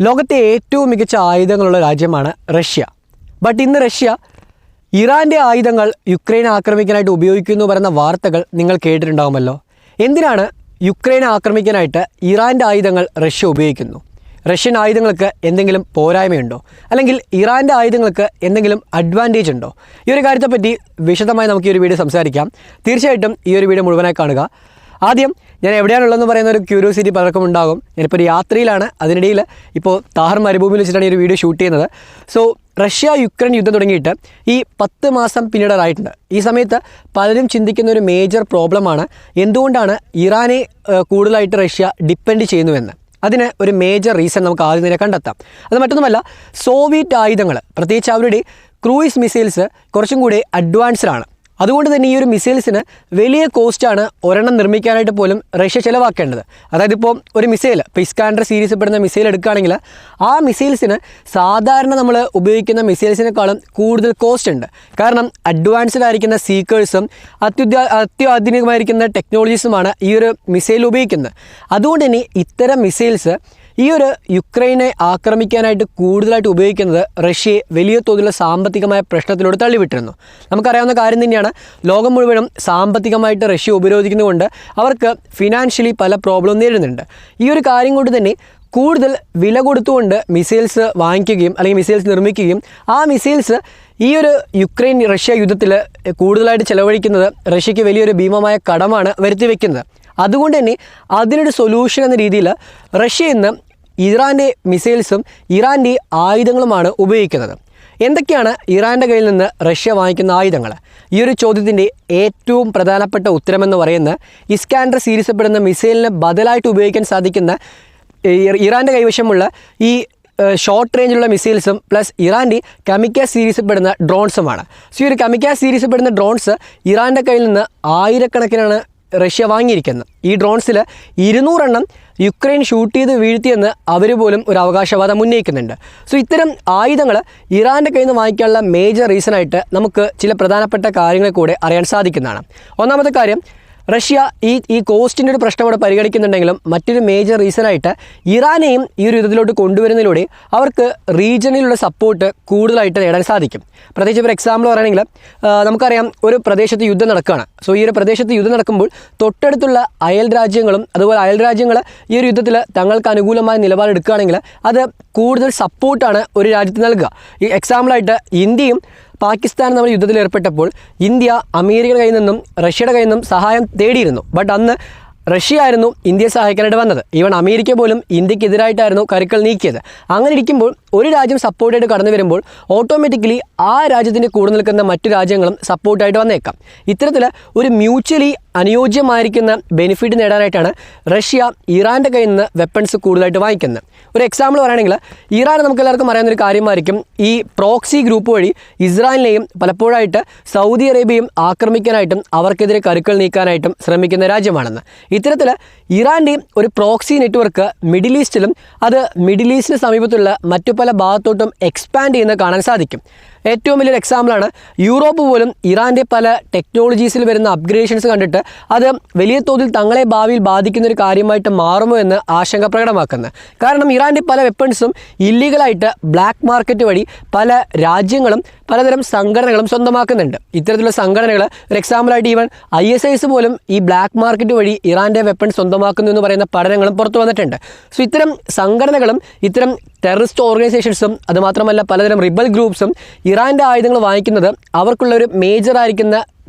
ലോകത്തെ ഏറ്റവും മികച്ച ആയുധങ്ങളുള്ള രാജ്യമാണ് റഷ്യ. ബട്ട് ഇന്ന് റഷ്യ ഇറാൻ്റെ ആയുധങ്ങൾ യുക്രൈനെ ആക്രമിക്കാനായിട്ട് ഉപയോഗിക്കുന്നു പറയുന്ന വാർത്തകൾ നിങ്ങൾ കേട്ടിട്ടുണ്ടാകുമല്ലോ. എന്തിനാണ് യുക്രൈനെ ആക്രമിക്കാനായിട്ട് ഇറാൻ്റെ ആയുധങ്ങൾ റഷ്യ ഉപയോഗിക്കുന്നു? റഷ്യൻ ആയുധങ്ങൾക്ക് എന്തെങ്കിലും പോരായ്മയുണ്ടോ? അല്ലെങ്കിൽ ഇറാൻ്റെ ആയുധങ്ങൾക്ക് എന്തെങ്കിലും അഡ്വാൻറ്റേജ് ഉണ്ടോ? ഈ ഒരു കാര്യത്തെപ്പറ്റി വിശദമായി നമുക്ക് ഈ ഒരു വീഡിയോ സംസാരിക്കാം. തീർച്ചയായിട്ടും ഈ ഒരു വീഡിയോ മുഴുവനായി കാണുക. ആദ്യം ഞാൻ എവിടെയാണുള്ളതെന്ന് പറയുന്ന ഒരു ക്യൂരിയോസിറ്റി പലർക്കും ഉണ്ടാകും. ഞാനിപ്പോൾ ഒരു യാത്രയിലാണ്. അതിനിടയിൽ ഇപ്പോൾ താഹർ മരുഭൂമിയിൽ വെച്ചിട്ടാണ് ഈ ഒരു വീഡിയോ ഷൂട്ട് ചെയ്യുന്നത്. സോ റഷ്യ യുക്രൈൻ യുദ്ധം തുടങ്ങിയിട്ട് ഈ 10 മാസം പിന്നിടാറായിട്ടുണ്ട്. ഈ സമയത്ത് പലരും ചിന്തിക്കുന്ന ഒരു മേജർ പ്രോബ്ലമാണ് എന്തുകൊണ്ടാണ് ഇറാനെ കൂടുതലായിട്ട് റഷ്യ ഡിപ്പെൻഡ് ചെയ്യുന്നുവെന്ന്. അതിന് ഒരു മേജർ റീസൺ നമുക്ക് ആദ്യം തന്നെ കണ്ടെത്താം. അത് മറ്റൊന്നുമല്ല, സോവിയറ്റ് ആയുധങ്ങൾ, പ്രത്യേകിച്ച് അവരുടെ ക്രൂയിസ് മിസൈൽസ് കുറച്ചും കൂടി അഡ്വാൻസ്ഡാണ്. അതുകൊണ്ട് തന്നെ ഈ ഒരു മിസൈൽസിന് വലിയ കോസ്റ്റാണ് ഒരെണ്ണം നിർമ്മിക്കാനായിട്ട് പോലും റഷ്യ ചിലവാക്കേണ്ടത്. അതായത് ഇപ്പോൾ ഒരു മിസൈൽ, ഇപ്പോൾ ഇസ്കാൻഡർ സീരീസിൽ പെടുന്ന മിസൈൽ എടുക്കുകയാണെങ്കിൽ ആ മിസൈൽസിന് സാധാരണ നമ്മൾ ഉപയോഗിക്കുന്ന മിസൈൽസിനേക്കാളും കൂടുതൽ കോസ്റ്റ് ഉണ്ട്. കാരണം അഡ്വാൻസ്ഡ് ആയിരിക്കുന്ന സീക്കേഴ്സും അത്യാധുനികമായിരിക്കുന്ന ടെക്നോളജീസുമാണ് ഈ ഒരു മിസൈൽ ഉപയോഗിക്കുന്നത്. അതുകൊണ്ട് തന്നെ ഇത്തരം മിസൈൽസ് ഈ ഒരു യുക്രൈനെ ആക്രമിക്കാനായിട്ട് കൂടുതലായിട്ട് ഉപയോഗിക്കുന്നത് റഷ്യയെ വലിയ തോതിലുള്ള സാമ്പത്തികമായ പ്രശ്നത്തിലൂടെ തള്ളിവിട്ടിരുന്നു. നമുക്കറിയാവുന്ന കാര്യം തന്നെയാണ്, ലോകം മുഴുവനും സാമ്പത്തികമായിട്ട് റഷ്യ ഉപരോധിക്കുന്നതുകൊണ്ട് അവർക്ക് ഫിനാൻഷ്യലി പല പ്രോബ്ലം നേരിടുന്നുണ്ട്. ഈ ഒരു കാര്യം കൊണ്ട് തന്നെ കൂടുതൽ വില കൊടുത്തുകൊണ്ട് മിസൈൽസ് വാങ്ങിക്കുകയും അല്ലെങ്കിൽ മിസൈൽസ് നിർമ്മിക്കുകയും ആ മിസൈൽസ് ഈ ഒരു യുക്രൈൻ റഷ്യ യുദ്ധത്തിൽ കൂടുതലായിട്ട് ചെലവഴിക്കുന്നത് റഷ്യയ്ക്ക് വലിയൊരു ഭീമമായ കടമാണ് വരുത്തി വയ്ക്കുന്നത്. അതുകൊണ്ട് തന്നെ അതിനൊരു സൊല്യൂഷൻ എന്ന രീതിയിൽ റഷ്യ ഇന്ന് ഇറാൻ്റെ മിസൈൽസും ഇറാൻ്റെ ആയുധങ്ങളുമാണ് ഉപയോഗിക്കുന്നത്. എന്തൊക്കെയാണ് ഇറാൻ്റെ കയ്യിൽ നിന്ന് റഷ്യ വാങ്ങിക്കുന്ന ആയുധങ്ങൾ? ഈ ഒരു ചോദ്യത്തിൻ്റെ ഏറ്റവും പ്രധാനപ്പെട്ട ഉത്തരമെന്ന് പറയുന്നത് ഇസ്കാൻഡർ സീരീസിൽ പെടുന്ന മിസൈലിന് ബദലായിട്ട് ഉപയോഗിക്കാൻ സാധിക്കുന്ന ഇറാൻ്റെ കൈവശമുള്ള ഈ ഷോർട്ട് റേഞ്ചിലുള്ള മിസൈൽസും പ്ലസ് ഇറാൻ്റെ കമിക്കാസ് സീരീസിൽ പെടുന്ന ഡ്രോൺസുമാണ്. സോ ഈ ഒരു കമിക്കാസ് സീരീസിൽ പെടുന്ന ഡ്രോൺസ് ഇറാൻ്റെ കയ്യിൽ നിന്ന് ആയിരക്കണക്കിനാണ് റഷ്യ വാങ്ങിയിരിക്കുന്നത്. ഈ ഡ്രോൺസിൽ 200 എണ്ണം യുക്രൈൻ ഷൂട്ട് ചെയ്ത് വീഴ്ത്തിയെന്ന് അവർ പോലും ഒരു അവകാശവാദം ഉന്നയിക്കുന്നുണ്ട്. സോ ഇത്തരം ആയുധങ്ങൾ ഇറാൻ്റെ കയ്യിൽ നിന്ന് വാങ്ങിക്കാനുള്ള മേജർ റീസണായിട്ട് നമുക്ക് ചില പ്രധാനപ്പെട്ട കാര്യങ്ങൾ കൂടെ അറിയാൻ സാധിക്കുന്നതാണ്. ഒന്നാമത്തെ കാര്യം, റഷ്യ ഈ കോസ്റ്റിൻ്റെ ഒരു പ്രശ്നം അവിടെ പരിഗണിക്കുന്നുണ്ടെങ്കിലും മറ്റൊരു മേജർ റീസണായിട്ട് ഇറാനെയും ഈ ഒരു യുദ്ധത്തിലോട്ട് കൊണ്ടുവരുന്നതിലൂടെ അവർക്ക് റീജിയനിലുള്ള സപ്പോർട്ട് കൂടുതലായിട്ട് നേടാൻ സാധിക്കും. പ്രത്യേകിച്ച് ഒരു എക്സാമ്പിൾ പറയുകയാണെങ്കിൽ നമുക്കറിയാം, ഒരു പ്രദേശത്ത് യുദ്ധം നടക്കുകയാണ്. സോ ഈ ഒരു പ്രദേശത്ത് യുദ്ധം നടക്കുമ്പോൾ തൊട്ടടുത്തുള്ള അയൽ രാജ്യങ്ങളും അതുപോലെ അയൽ രാജ്യങ്ങൾ ഈ ഒരു യുദ്ധത്തിൽ തങ്ങൾക്ക് അനുകൂലമായ നിലപാടെടുക്കുകയാണെങ്കിൽ അത് കൂടുതൽ സപ്പോർട്ടാണ് ഒരു രാജ്യത്ത് നൽകുക. ഈ എക്സാമ്പിളായിട്ട് ഇന്ത്യയും പാകിസ്ഥാൻ നമ്മൾ യുദ്ധത്തിൽ ഏർപ്പെട്ടപ്പോൾ ഇന്ത്യ അമേരിക്കയുടെ കയ്യിൽ നിന്നും റഷ്യയുടെ കയ്യിൽ നിന്നും സഹായം തേടിയിരുന്നു. ബട്ട് അന്ന് റഷ്യ ആയിരുന്നു ഇന്ത്യയെ സഹായിക്കാനായിട്ട് വന്നത്. ഈവൻ അമേരിക്ക പോലും ഇന്ത്യക്കെതിരായിട്ടായിരുന്നു കരുക്കൾ നീക്കിയത്. അങ്ങനെ ഇരിക്കുമ്പോൾ ഒരു രാജ്യം സപ്പോർട്ടായിട്ട് കടന്നു വരുമ്പോൾ ഓട്ടോമാറ്റിക്കലി ആ രാജ്യത്തിൻ്റെ കൂടെ നിൽക്കുന്ന മറ്റു രാജ്യങ്ങളും സപ്പോർട്ടായിട്ട് വന്നേക്കാം. ഇത്തരത്തിൽ ഒരു മ്യൂച്വലി അനുയോജ്യമായിരിക്കുന്ന ബെനിഫിറ്റ് നേടാനായിട്ടാണ് റഷ്യ ഇറാൻ്റെ കയ്യിൽ നിന്ന് വെപ്പൺസ് കൂടുതലായിട്ട് വാങ്ങിക്കുന്നത്. ഒരു എക്സാമ്പിൾ പറയുകയാണെങ്കിൽ, ഇറാൻ നമുക്കെല്ലാവർക്കും അറിയാവുന്നൊരു കാര്യമായിരിക്കും, ഈ പ്രോക്സി ഗ്രൂപ്പ് വഴി ഇസ്രായേലിനെയും പലപ്പോഴായിട്ട് സൗദി അറേബ്യയും ആക്രമിക്കാനായിട്ടും അവർക്കെതിരെ കരുക്കൾ നീക്കാനായിട്ടും ശ്രമിക്കുന്ന രാജ്യമാണെന്ന്. ഇത്തരത്തിൽ ഇറാൻ്റെയും ഒരു പ്രോക്സി നെറ്റ്വർക്ക് മിഡിൽ ഈസ്റ്റിലും അത് മിഡിൽ ഈസ്റ്റിന് സമീപത്തുള്ള മറ്റു പല ഭാഗത്തോട്ടും എക്സ്പാൻഡ് ചെയ്യുന്നത് കാണാൻ സാധിക്കും. ഏറ്റവും വലിയൊരു എക്സാമ്പിളാണ്, യൂറോപ്പ് പോലും ഇറാൻ്റെ പല ടെക്നോളജീസിൽ വരുന്ന അപ്ഗ്രേഡേഷൻസ് കണ്ടിട്ട് അത് വലിയ തോതിൽ തങ്ങളെ ഭാവിയിൽ ബാധിക്കുന്ന ഒരു കാര്യമായിട്ട് മാറുമോ എന്ന് ആശങ്ക പ്രകടമാക്കുന്നത്. കാരണം ഇറാൻ്റെ പല വെപ്പൺസും ഇല്ലീഗലായിട്ട് ബ്ലാക്ക് മാർക്കറ്റ് വഴി പല രാജ്യങ്ങളും പലതരം സംഘടനകളും സ്വന്തമാക്കുന്നുണ്ട്. ഇത്തരത്തിലുള്ള സംഘടനകൾ, ഒരു എക്സാമ്പിളായിട്ട് ഈവൻ ISIS പോലും ഈ ബ്ലാക്ക് മാർക്കറ്റ് വഴി ഇറാൻ്റെ വെപ്പൺ സ്വന്തമാക്കുന്നു എന്ന് പറയുന്ന പഠനങ്ങളും പുറത്തു വന്നിട്ടുണ്ട്. സോ ഇത്തരം സംഘടനകളും ഇത്തരം ടെററിസ്റ്റ് ഓർഗനൈസേഷൻസും അതുമാത്രമല്ല പലതരം റിബൽ ഗ്രൂപ്പ്സും ഇറാൻ്റെ ആയുധങ്ങൾ വാങ്ങിക്കുന്നത് അവർക്കുള്ള ഒരു മേജർ ആയിരിക്കുന്ന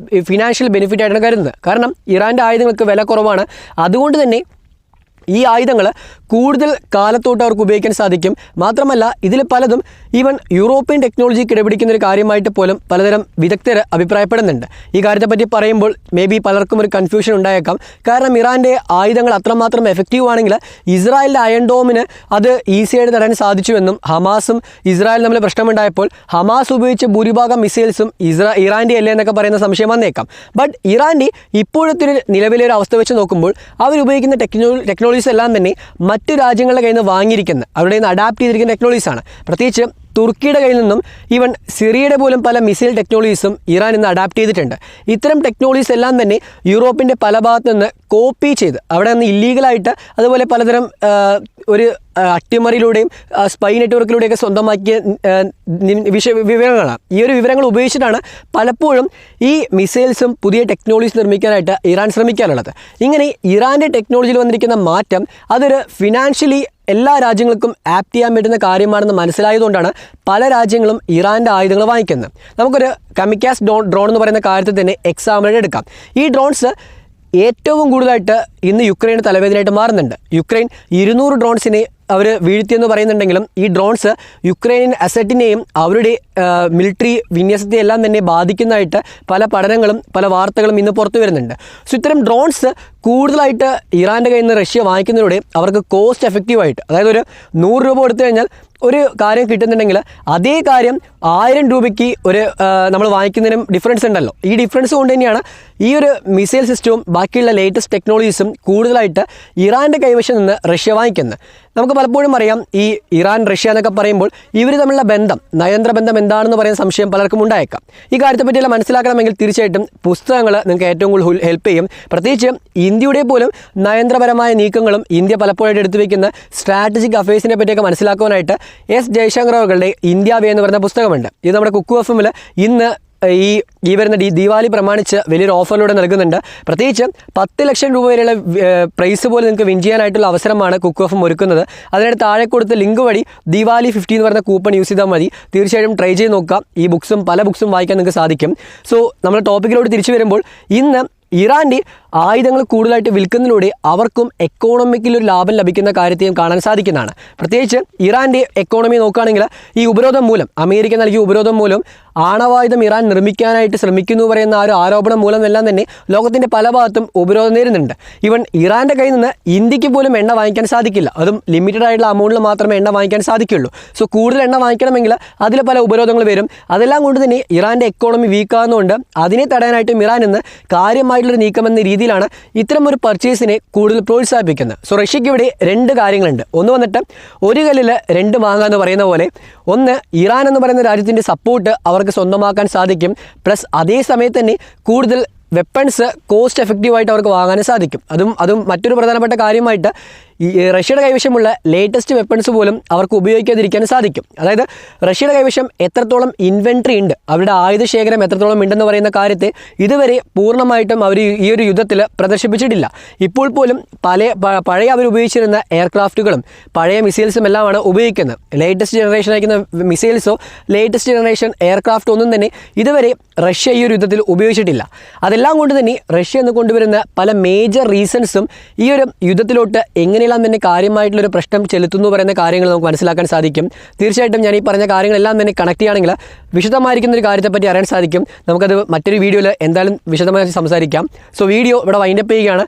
ഫിനാൻഷ്യൽ ബെനിഫിറ്റ് ആയിട്ടാണ് കരുതുന്നത്. കാരണം ഇറാൻ്റെ ആയുധങ്ങൾക്ക് വില കുറവാണ്. അതുകൊണ്ട് തന്നെ ഈ ആയുധങ്ങൾ കൂടുതൽ കാലത്തോട്ട് അവർക്ക് ഉപയോഗിക്കാൻ സാധിക്കും. മാത്രമല്ല ഇതിൽ പലതും ഈവൻ യൂറോപ്യൻ ടെക്നോളജി കിടപിടിക്കുന്ന ഒരു കാര്യമായിട്ട് പോലും പലതരം വിദഗ്ധർ അഭിപ്രായപ്പെടുന്നുണ്ട്. ഈ കാര്യത്തെപ്പറ്റി പറയുമ്പോൾ മേ ബി പലർക്കും ഒരു കൺഫ്യൂഷൻ ഉണ്ടായേക്കാം. കാരണം ഇറാൻ്റെ ആയുധങ്ങൾ അത്രമാത്രം എഫക്റ്റീവ് ആണെങ്കിൽ ഇസ്രായേലിൻ്റെ അയൺ ഡോമിന് അത് ഈസിയായിട്ട് തരാൻ സാധിച്ചുവെന്നും ഹമാസും ഇസ്രായേൽ തമ്മിൽ പ്രശ്നമുണ്ടായപ്പോൾ ഹമാസ് ഉപയോഗിച്ച ഭൂരിഭാഗം മിസൈൽസും ഇറാൻ്റെ അല്ലേ എന്നൊക്കെ പറയുന്ന സംശയം വന്നേക്കാം. ബട്ട് ഇറാൻ്റെ ഇപ്പോഴത്തെ ഒരു നിലവിലെ ഒരു അവസ്ഥ വെച്ച് നോക്കുമ്പോൾ അവരുപയോഗിക്കുന്ന ടെക്നോളജീസ് എല്ലാം തന്നെ മറ്റു രാജ്യങ്ങളുടെ കയ്യിൽ നിന്ന് വാങ്ങിയിരിക്കുന്ന അവരുടെ നിന്ന് അഡാപ്റ്റ് ചെയ്തിരിക്കുന്ന ടെക്നോളജീസാണ്. പ്രത്യേകിച്ച് തുർക്കിയുടെ കയ്യിൽ നിന്നും ഈവൻ സിറിയയുടെ പോലും പല മിസൈൽ ടെക്നോളജീസും ഇറാൻ ഇന്ന് അഡാപ്റ്റ് ചെയ്തിട്ടുണ്ട്. ഇത്തരം ടെക്നോളജീസ് എല്ലാം തന്നെ യൂറോപ്പിൻ്റെ പല ഭാഗത്തു നിന്ന് കോപ്പി ചെയ്ത് അവിടെ നിന്ന് ഇല്ലീഗലായിട്ട് അതുപോലെ പലതരം ഒരു അട്ടിമറിയിലൂടെയും സ്പൈ നെറ്റ്വർക്കിലൂടെയൊക്കെ സ്വന്തമാക്കിയ വിവരങ്ങളാണ്. ഈ ഒരു വിവരങ്ങൾ ഉപയോഗിച്ചിട്ടാണ് പലപ്പോഴും ഈ മിസൈൽസും പുതിയ ടെക്നോളജീസ് നിർമ്മിക്കാനായിട്ട് ഇറാൻ ശ്രമിക്കാനുള്ളത്. ഇങ്ങനെ ഇറാൻ്റെ ടെക്നോളജിയിൽ വന്നിരിക്കുന്ന മാറ്റം അതൊരു ഫിനാൻഷ്യലി എല്ലാ രാജ്യങ്ങൾക്കും ആപ്റ്റ് ചെയ്യാൻ പറ്റുന്ന കാര്യമാണെന്ന് മനസ്സിലായതുകൊണ്ടാണ് പല രാജ്യങ്ങളും ഇറാൻ്റെ ആയുധങ്ങൾ വാങ്ങിക്കുന്നത്. നമുക്കൊരു കമിക്കാസ് ഡ്രോൺ എന്ന് പറയുന്ന കാര്യത്തിൽ തന്നെ എക്സാമ്പിൾ എടുക്കാം. ഈ ഡ്രോൺസ് ഏറ്റവും കൂടുതലായിട്ട് ഇന്ന് യുക്രൈന് തലവേദനയായിട്ട് മാറുന്നുണ്ട്. യുക്രൈൻ 200 ഡ്രോൺസിനെ അവർ വീഴ്ത്തിയെന്ന് പറയുന്നുണ്ടെങ്കിലും ഈ ഡ്രോൺസ് യുക്രൈനിയൻ അസറ്റിനെയും അവരുടെ മിലിറ്ററി വിന്യാസത്തെ എല്ലാം തന്നെ ബാധിക്കുന്നതായിട്ട് പല പഠനങ്ങളും പല വാർത്തകളും ഇന്ന് പുറത്തു വരുന്നുണ്ട്. സോ ഇത്തരം ഡ്രോൺസ് കൂടുതലായിട്ട് ഇറാൻ്റെ കയ്യിൽ നിന്ന് റഷ്യ വാങ്ങിക്കുന്നതിലൂടെ അവർക്ക് കോസ്റ്റ് എഫക്റ്റീവായിട്ട്, അതായത് ഒരു 100 രൂപ കൊടുത്തു കഴിഞ്ഞാൽ ഒരു കാര്യം കിട്ടുന്നുണ്ടെങ്കിൽ അതേ കാര്യം 1000 രൂപയ്ക്ക് നമ്മൾ വാങ്ങിക്കുന്നതിനും ഡിഫറൻസ് ഉണ്ടല്ലോ. ഈ ഡിഫറൻസ് കൊണ്ട് തന്നെയാണ് ഈ ഒരു മിസൈൽ സിസ്റ്റവും ബാക്കിയുള്ള ലേറ്റസ്റ്റ് ടെക്നോളജീസും കൂടുതലായിട്ട് ഇറാൻ്റെ കൈവശം നിന്ന് റഷ്യ വാങ്ങിക്കുന്നത്. നമുക്ക് പലപ്പോഴും അറിയാം, ഈ ഇറാൻ റഷ്യ എന്നൊക്കെ പറയുമ്പോൾ ഇവർ തമ്മിലുള്ള ബന്ധം, നയതന്ത്ര ബന്ധം എന്താണെന്ന് പറയുന്ന സംശയം പലർക്കും ഉണ്ടായേക്കാം. ഈ കാര്യത്തെപ്പറ്റിയെല്ലാം മനസ്സിലാക്കണമെങ്കിൽ തീർച്ചയായിട്ടും പുസ്തകങ്ങൾ നിങ്ങൾക്ക് ഏറ്റവും കൂടുതൽ ഹെൽപ്പ് ചെയ്യും. പ്രത്യേകിച്ച് ഇന്ത്യയുടെ പോലും നയതന്ത്രപരമായ നീക്കങ്ങളും ഇന്ത്യ പലപ്പോഴായിട്ട് എടുത്തു വയ്ക്കുന്ന സ്ട്രാറ്റജിക് അഫയേഴ്സിനെ പറ്റിയൊക്കെ മനസ്സിലാക്കുവാനായിട്ട് എസ് ജയശങ്കർ അവരുടെ ഇന്ത്യ വേ എന്ന് പറയുന്ന പുസ്തകമുണ്ട്. ഇത് നമ്മുടെ കുക്കു എഫ്എമ്മിൽ ഇന്ന് ഈ വരുന്ന ദീപാവലി പ്രമാണിച്ച് വലിയൊരു ഓഫറിലൂടെ നൽകുന്നുണ്ട്. പ്രത്യേകിച്ച് 10 ലക്ഷം രൂപ വരെയുള്ള പ്രൈസ് പോലും നിങ്ങൾക്ക് വിൻ ചെയ്യാനായിട്ടുള്ള അവസരമാണ് കുക്കു എഫ് ഒരുക്കുന്നത്. അതിനായിട്ട് താഴെ കൊടുത്ത ലിങ്ക് വഴി ദീപാവലി 50 എന്ന് പറയുന്ന കൂപ്പൺ യൂസ് ചെയ്താൽ മതി. തീർച്ചയായിട്ടും ട്രൈ ചെയ്ത് നോക്കാം. ഈ പല ബുക്സും വായിക്കാൻ നിങ്ങൾക്ക് സാധിക്കും. സോ നമ്മൾ ടോപ്പിക്കിലോട്ട് തിരിച്ചു വരുമ്പോൾ ഇന്ന് ഇറാൻ്റെ ആയുധങ്ങൾ കൂടുതലായിട്ട് വിൽക്കുന്നതിലൂടെ അവർക്കും എക്കോണമിക്കിൽ ഒരു ലാഭം ലഭിക്കുന്ന കാര്യത്തെയും കാണാൻ സാധിക്കുന്നതാണ്. പ്രത്യേകിച്ച് ഇറാൻ്റെ എക്കോണമി നോക്കുകയാണെങ്കിൽ ഈ ഉപരോധം മൂലം, അമേരിക്ക നൽകിയ ഉപരോധം മൂലം ആണവായുധം ഇറാൻ നിർമ്മിക്കാനായിട്ട് ശ്രമിക്കുന്നു പറയുന്ന ആ ഒരു ആരോപണം മൂലമെല്ലാം തന്നെ ലോകത്തിൻ്റെ പല ഭാഗത്തും ഉപരോധം നേരിടുന്നുണ്ട്. ഈവൻ ഇറാൻ്റെ കയ്യിൽ നിന്ന് ഇന്ത്യക്ക് പോലും എണ്ണ വാങ്ങിക്കാൻ സാധിക്കില്ല. അതും ലിമിറ്റഡ് ആയിട്ടുള്ള അമൗണ്ടിൽ മാത്രമേ എണ്ണ വാങ്ങിക്കാൻ സാധിക്കുള്ളൂ. സോ കൂടുതൽ എണ്ണ വാങ്ങിക്കണമെങ്കിൽ അതിൽ പല ഉപരോധങ്ങൾ വരും. അതെല്ലാം കൊണ്ട് തന്നെ ഇറാൻ്റെ എക്കോണമി വീക്കാകുന്നതുകൊണ്ട് അതിനെ തടയാനായിട്ടും ഇറാൻ ഇന്ന് കാര്യമായിട്ടുള്ളൊരു നീക്കമെന്ന രീതിയിലാണ് ഇത്തരമൊരു പർച്ചേസിനെ കൂടുതൽ പ്രോത്സാഹിപ്പിക്കുന്നത്. സോ റഷ്യയ്ക്ക് ഇവിടെ 2 കാര്യങ്ങളുണ്ട്. ഒന്ന് വന്നിട്ട് ഒരു കല്ലിൽ 2 മാങ്ങ എന്ന് പറയുന്ന പോലെ, ഒന്ന് ഇറാൻ എന്ന് പറയുന്ന രാജ്യത്തിൻ്റെ സപ്പോർട്ട് അവർക്ക് സ്വന്തമാക്കാൻ സാധിക്കും. പ്ലസ് അതേ സമയത്ത് തന്നെ കൂടുതൽ വെപ്പൺസ് കോസ്റ്റ് എഫക്റ്റീവായിട്ട് അവർക്ക് വാങ്ങാനും സാധിക്കും. അതും മറ്റൊരു പ്രധാനപ്പെട്ട കാര്യമായിട്ട് ഈ റഷ്യയുടെ കൈവശമുള്ള ലേറ്റസ്റ്റ് വെപ്പൺസ് പോലും അവർക്ക് ഉപയോഗിക്കാതിരിക്കാൻ സാധിക്കും. അതായത് റഷ്യയുടെ കൈവശം എത്രത്തോളം ഇൻവെൻട്രി ഉണ്ട്, അവരുടെ ആയുധ ശേഖരം എത്രത്തോളം ഉണ്ടെന്ന് പറയുന്ന കാര്യത്തെ ഇതുവരെ പൂർണ്ണമായിട്ടും അവർ ഈ ഒരു യുദ്ധത്തിൽ പ്രദർശിപ്പിച്ചിട്ടില്ല. ഇപ്പോൾ പോലും പഴയ അവർ ഉപയോഗിച്ചിരുന്ന എയർക്രാഫ്റ്റുകളും പഴയ മിസൈൽസും എല്ലാമാണ് ഉപയോഗിക്കുന്നത്. ലേറ്റസ്റ്റ് ജനറേഷൻ അയക്കുന്ന മിസൈൽസോ ലേറ്റസ്റ്റ് ജനറേഷൻ എയർക്രാഫ്റ്റ് ഒന്നും തന്നെ ഇതുവരെ റഷ്യ ഈ ഒരു യുദ്ധത്തിൽ ഉപയോഗിച്ചിട്ടില്ല. അതെല്ലാം കൊണ്ട് തന്നെ റഷ്യ എന്ന് കൊണ്ടുവരുന്ന പല മേജർ റീസൺസും ഈ ഒരു യുദ്ധത്തിലോട്ട് എങ്ങനെയെല്ലാം തന്നെ കാര്യമായിട്ടുള്ളൊരു പ്രശ്നം ചെലുത്തുന്നു പറയുന്ന കാര്യങ്ങൾ നമുക്ക് മനസ്സിലാക്കാൻ സാധിക്കും. തീർച്ചയായിട്ടും ഞാൻ ഈ പറഞ്ഞ കാര്യങ്ങളെല്ലാം തന്നെ കണക്ട് ചെയ്യുകയാണെങ്കിൽ വിശദമായിരിക്കുന്ന ഒരു കാര്യത്തെപ്പറ്റി അറിയാൻ സാധിക്കും. നമുക്കത് മറ്റൊരു വീഡിയോയിൽ എന്തായാലും വിശദമായി സംസാരിക്കാം. സോ വീഡിയോ ഇവിടെ വൈൻഡപ്പ് ചെയ്യുകയാണ്.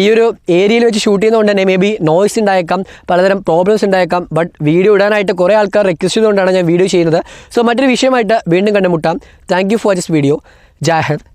ഈ ഒരു ഏരിയയിൽ വെച്ച് ഷൂട്ട് ചെയ്യുന്നതുകൊണ്ട് തന്നെ മേ ബി നോയ്സ് ഉണ്ടായേക്കാം, പലതരം പ്രോബ്ലംസ് ഉണ്ടായേക്കാം. ബട്ട് വീഡിയോ ഇടാനായിട്ട് കുറേ ആൾക്കാർ റിക്വസ്റ്റ് ചെയ്തുകൊണ്ടാണ് ഞാൻ വീഡിയോ ചെയ്യുന്നത്. സോ മറ്റൊരു വിഷയമായിട്ട് വീണ്ടും കണ്ടുമുട്ടാം. Thank you for this video. Jai Hind.